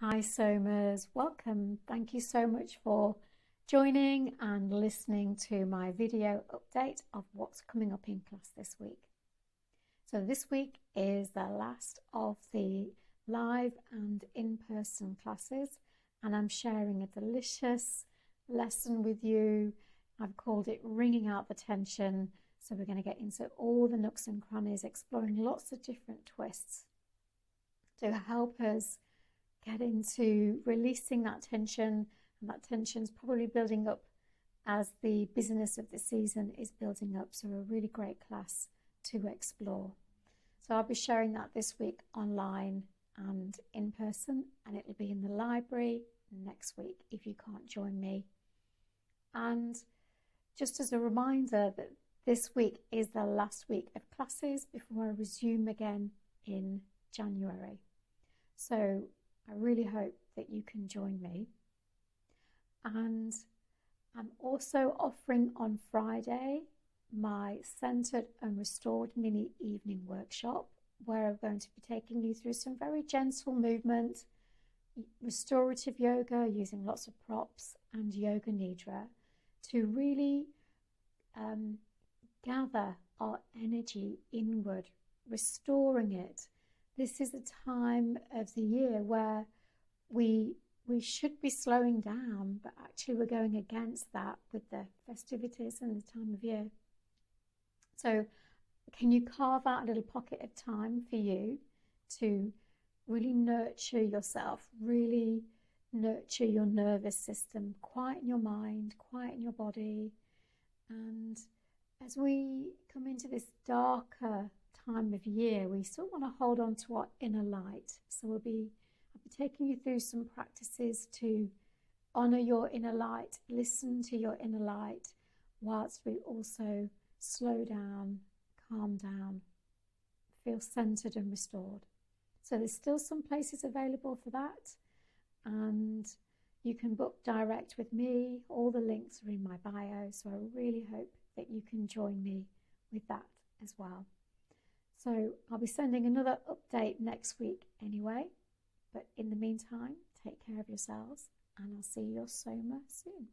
Hi Somas, welcome. Thank you so much for joining and listening to my video update of what's coming up in class this week. So this week is the last of the live and in-person classes, and I'm sharing a delicious lesson with you. I've called it Wringing Out the Tension. So we're going to get into all the nooks and crannies, exploring lots of different twists to help us get into releasing that tension, and that tension's probably building up as the busyness of the season is building up. So a really great class to explore. So I'll be sharing that this week online and in person, and it'll be in the library next week if you can't join me. And just as a reminder that this week is the last week of classes before I resume again in January. So I really hope that you can join me. And I'm also offering on Friday my Centered and Restored mini evening workshop, where I'm going to be taking you through some very gentle movement, restorative yoga using lots of props and yoga nidra to really gather our energy inward, restoring it. This is a time of the year where we should be slowing down, but actually we're going against that with the festivities and the time of year. So can you carve out a little pocket of time for you to really nurture yourself, really nurture your nervous system, quieten your mind, quieten your body? And as we come into this darker time of year, we still want to hold on to our inner light. So I'll be taking you through some practices to honor your inner light, listen to your inner light, whilst we also slow down, calm down, feel centered and restored. So there's still some places available for that, and you can book direct with me. All the links are in my bio, so I really hope that you can join me with that as well. So I'll be sending another update next week anyway, but in the meantime, take care of yourselves, and I'll see your Soma soon.